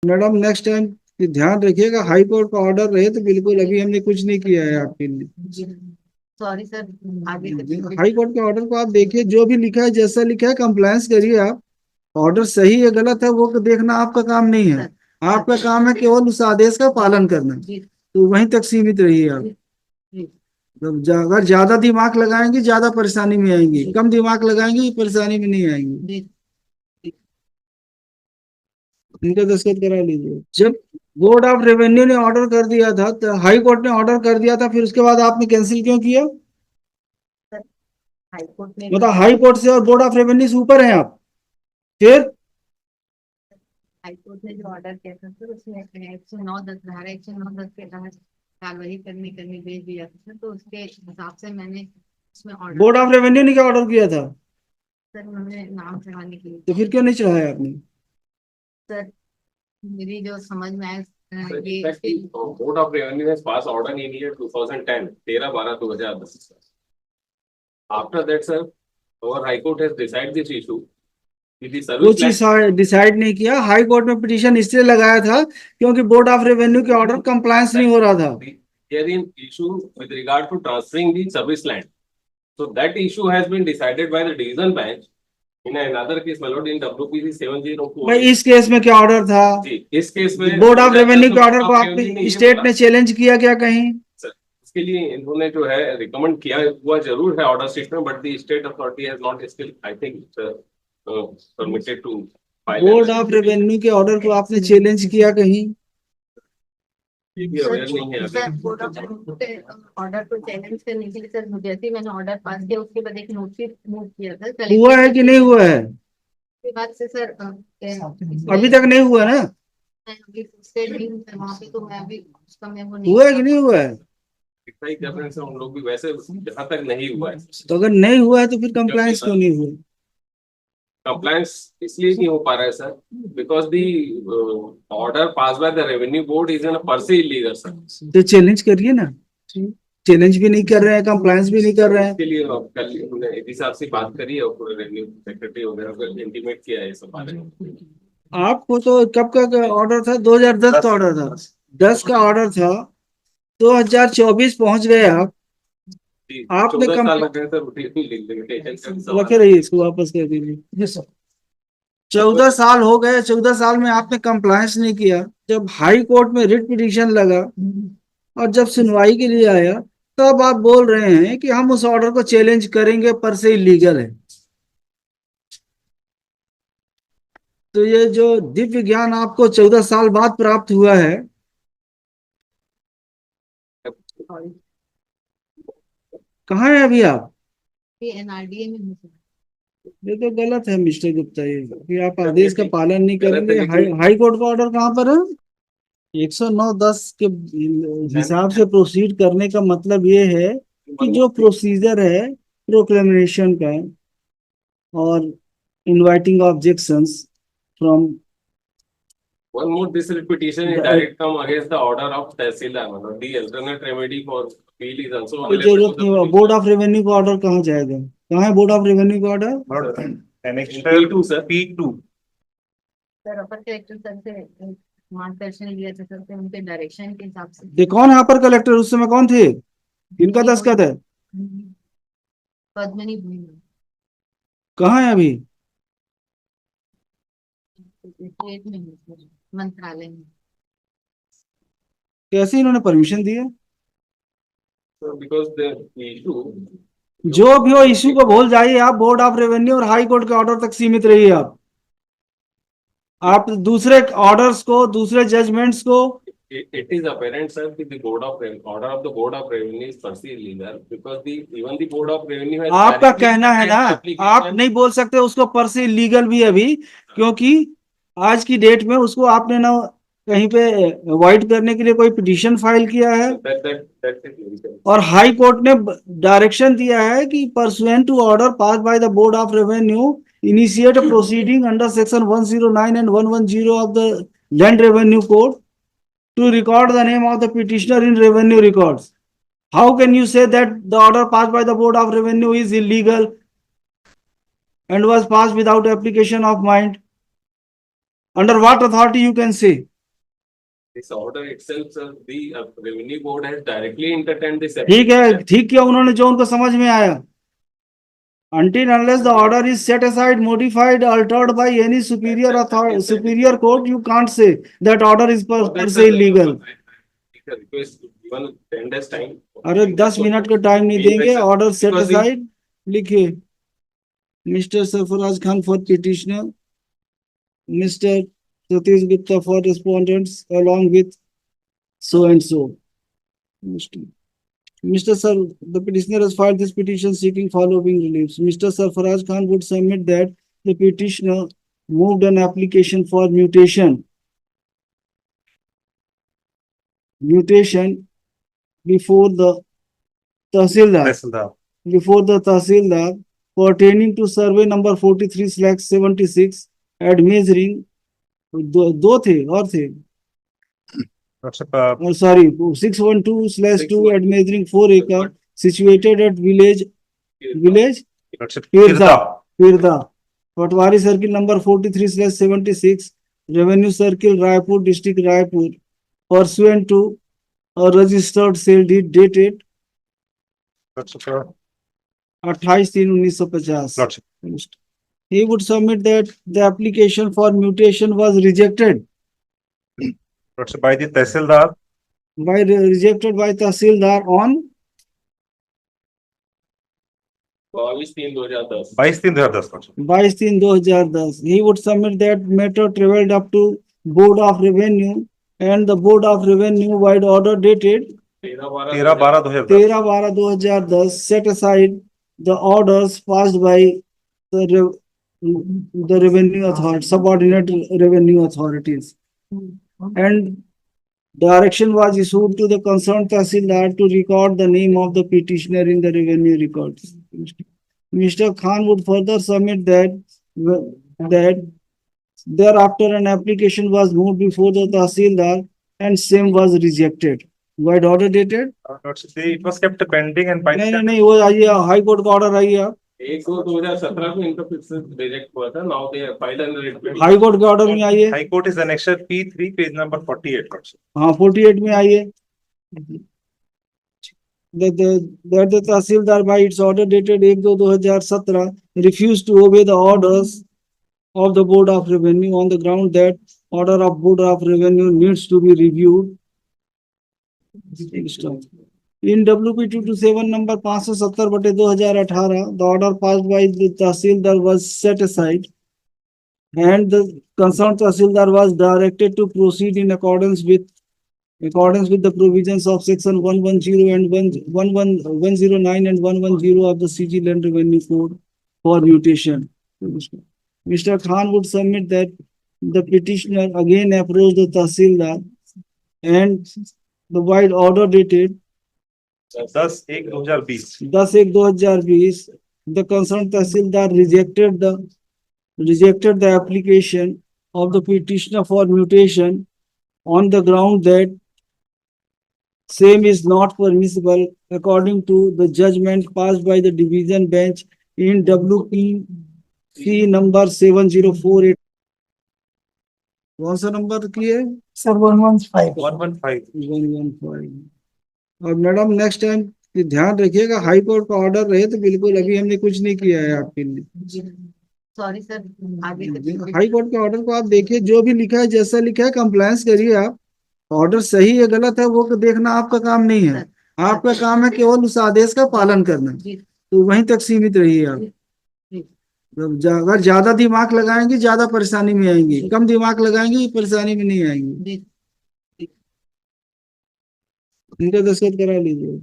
Madam next time ध्यान रखिएगा, high court का ऑर्डर रहे तो बिल्कुल, अभी हमने कुछ नहीं किया है आपके लिए। जी सॉरी सर, आगे से हाई कोर्ट के ऑर्डर को आप देखिए, जो भी लिखा है जैसा लिखा है कंप्लायंस करिए आप। ऑर्डर सही है गलत है वो देखना आपका काम नहीं है। सर। आपका काम है केवल उस आदेश का पालन करना। जी तो वहीं तक सीमित रहिए आप। जी अगर ज्यादा दिमाग लगाएंगे ज्यादा परेशानी में आएंगी, कम दिमाग लगाएंगे परेशानी में नहीं आएंगी। जी जी। इनका दस्तखत करा लीजिए। जब बोर्ड ऑफ रेवेन्यू ने ऑर्डर कर दिया था तो हाई कोर्ट ने ऑर्डर कर दिया था, फिर उसके बाद आपने कैंसिल क्यों किया? सर हाई कोर्ट में मतलब हाई कोर्ट से और बोर्ड ऑफ रेवेन्यू से ऊपर हैं आप? फिर हाई कोर्ट ने जो ऑर्डर किया था सर, उसमें 109(10) धारा 109(10) के तहत कार्रवाई करने के लिए भेज दिया था सर, तो उसके हिसाब से मैंने उसमें ऑर्डर। बोर्ड ऑफ रेवेन्यू ने क्या ऑर्डर किया था? सर उन्होंने नाम चढ़ाने के लिए। तो फिर क्यों नहीं चढ़ाया आपने? सर मेरी जो समझ में आया So, ये in fact, the Board of Revenue has passed order in year 2010, 13/12/2010. After that, sir, our High Court has decided this issue. With the service कुछ डिसाइड नहीं किया। हाई कोर्ट में पिटीशन इसलिए लगाया था क्योंकि बोर्ड ऑफ रेवेन्यू के order compliance नहीं हो रहा था। there in issue with regard to transferring the service land. So that issue has been decided by the division bench in another case, my lord, in WPC 704. भाई इस case में क्या order था? जी, इस केस में बोर्ड ऑफ रेवेन्यू के order को Board of Revenue ने आपने ये स्टेट बोला, ने चैलेंज किया क्या कहीं? सर, उसके लिए इन्होंने जो है रिकमेंड किया हुआ जरूर है ऑर्डर शीट में, but the state authority has not still I think permitted to file. Board of revenue के ऑर्डर को आपने चैलेंज किया कहीं? नहीं है सर अभी। बोर्ड ऑफ ऑर्डर को चैलेंज करने के लिए सर, जैसे ही मैंने ऑर्डर पास किया उसके बाद एक नोटिस मूव किया था हुआ है कि नहीं हुआ है? के बाद से सर अभी तक नहीं हुआ ना? अभी स्टेट नहीं हूँ सर वहाँ पे, तो मैं अभी उसका मैं वो नहीं हुआ है कि नहीं हुआ है? लिखाई कर रहे हैं सर हम लोग भी, वैसे जहाँ तक नहीं हुआ है। तो अगर नहीं हुआ है तो फिर कंप्लायंस क्यों नहीं हुआ? कंप्लायंस इसलिए नहीं हो पा रहा है sir, because the order passed by the revenue board is an पर से इलीगल सर। तो चैलेंज करिए ना। चैलेंज भी नहीं कर रहे हैं, कंप्लायंस भी नहीं कर रहे हैं। इसके लिए कल हमने एडी साहब से बात करी है और रेवेन्यू सेक्रेटरी वगैरह को इंटीमेट किया है सब बारे में। आपको तो कब का ऑर्डर था? 2010 का ऑर्डर था। 10 का ऑर्डर था, 2024 पहुंच गए आप। आपने 14 साल लग गए सर लिमिटेशन का रखे रहिए, इसको वापस कर दीजिए। 14 साल हो गए, 14 साल में आपने कंप्लायंस नहीं किया। जब हाई कोर्ट में रिट पिटीशन लगा और जब सुनवाई के लिए आया, तब आप बोल रहे हैं कि हम उस ऑर्डर को चैलेंज करेंगे, पर से इलीगल है। तो ये जो दिव्य ज्ञान आपको 14 साल बाद प्राप्त हुआ है, कहाँ है अभी आप? एनआरडीए में हूँ सर। ये तो गलत है मिस्टर गुप्ता, ये कि आप आदेश का पालन नहीं गलत है, करेंगे। लेकिन हाई कोर्ट का ऑर्डर कहाँ पर है? 109(10) के हिसाब से प्रोसीड करने का मतलब ये है कि जो प्रोसीजर है प्रोक्लेमेशन का और inviting objections from one more, this petition is direct come against the order of Tehsildar. मतलब the alternate remedy for appeal is also available to जरूरत the नहीं हुआ। बोर्ड ऑफ रेवेन्यू का ऑर्डर कहाँ जाएगा? कहाँ है बोर्ड ऑफ रेवेन्यू का order? P2 sir, P2। Sir upper collector sir से मार्गदर्शन लिया था सर, तो उनके डायरेक्शन के हिसाब से। ये कौन है अपर कलेक्टर? उस समय कौन थे? इनका दस्तखत है? पद्मिनी भूमि कहाँ है अभी? स्टेट में है सर, मंत्रालय में। कैसे इन्होंने परमिशन दी है? because the issue जो भी हो इशू को भूल जाइए आप। बोर्ड ऑफ रेवेन्यू और हाई कोर्ट के ऑर्डर तक सीमित रहिए आप दूसरे ऑर्डर्स को, दूसरे जजमेंट्स को। it is apparent sir that the board of order of the board of revenue is per se illegal because the even the board of revenue has आपका directly कहना है ना, application। आप नहीं बोल सकते उसको पर से लीगल भी अभी, क्योंकि आज की डेट में उसको आपने ना कहीं पे अवॉइड करने के लिए कोई पिटीशन फाइल किया है। That is illegal। और हाई कोर्ट ने डायरेक्शन दिया है कि pursuant to order passed by the board of revenue initiate proceeding under section 109 and 110 of the land revenue code to record the name of the petitioner in revenue records. How can you say that the order passed by the board of revenue is illegal and was passed without application of mind? Under what authority you can say? This order itself, sir, the revenue board has directly entertained this. ठीक है, ठीक किया उन्होंने जो उनको समझ में आया. Until unless the order is set aside, modified, altered by any superior authority, superior court, you can't say that order is per se illegal. Request given 10 days time. अरे 10 मिनट का टाइम नहीं देंगे. ऑर्डर सेट Because असाइड लिखिए. Mister Sarfaraz Khan for petitioner, mister Satish Gupta for respondents along with so and so. Mr. Sir, the petitioner has filed this petition seeking following reliefs. Mr. Sarfaraj Khan would submit that the petitioner moved an application for mutation before the Tahsildar pertaining to survey number 43/76 at measuring दो थे और थे. Oh, sorry, 612/2 at measuring 4 acre situated at village Pirda, Patwari circle number 43/76, Revenue Circle, Raipur district, Raipur, pursuant to a registered sale deed dated 28/3/1950. He would submit that the application for mutation was rejected by the Tehsildar rejected by Tahsildar on 22/3/2010. 22/3/2010. He would submit that matter travelled up to Board of Revenue and the Board of Revenue wide order dated 13/12/2010 13/12/2010 set aside the orders passed by the revenue authority, subordinate revenue authorities. And direction was issued to the concerned Tahsildar to record the name of the petitioner in the revenue records. Mr. Khan would further submit that thereafter an application was moved before the Tahsildar and same was rejected. Wide order dated? it was kept pending and by नहीं वो आइए high court का order आइए. 1/2/2017 को इनका फिर से reject हुआ था. Now they have filed under it. High court के ऑर्डर में आइए. High Court is annexure P3 page number 48. हाँ 48 में आइए. That the Tahsildar by its order dated 1/2/2017 refused to obey the orders of the Board of Revenue on the ground that order of Board of Revenue needs to be reviewed. In WP 227 number 570/2018, the order passed by the Tahsildar was set aside and the concerned Tahsildar was directed to proceed in accordance with the provisions of section 110 and 109 and 110 of the CG Land Revenue Code for mutation. Mr. Khan would submit that the petitioner again approached the Tahsildar and the wide order dated 10/1/2020 10/1/2020, the concerned Tahsildar rejected the application of the petitioner for mutation on the ground that same is not permissible according to the judgment passed by the division bench in WPC number 7048. कौन सा number की है? Sir, 115. 115 115. और madam next time ध्यान रखिएगा high court का order रहे तो बिल्कुल अभी हमने कुछ नहीं किया है आपके लिए. सॉरी सर, आगे हाई कोर्ट के ऑर्डर को आप देखिए, जो भी लिखा है जैसा लिखा है कंप्लायंस करिए आप. ऑर्डर सही है गलत है वो देखना आपका काम नहीं है. आपका काम है केवल उस आदेश का पालन करना. तो वहीं तक सीमित रहिए आप. अगर ज्यादा दिमाग लगाएंगे ज्यादा परेशानी में आएंगे, कम दिमाग लगाएंगे परेशानी में नहीं आएंगे. इनका दस्तखत करा लीजिए.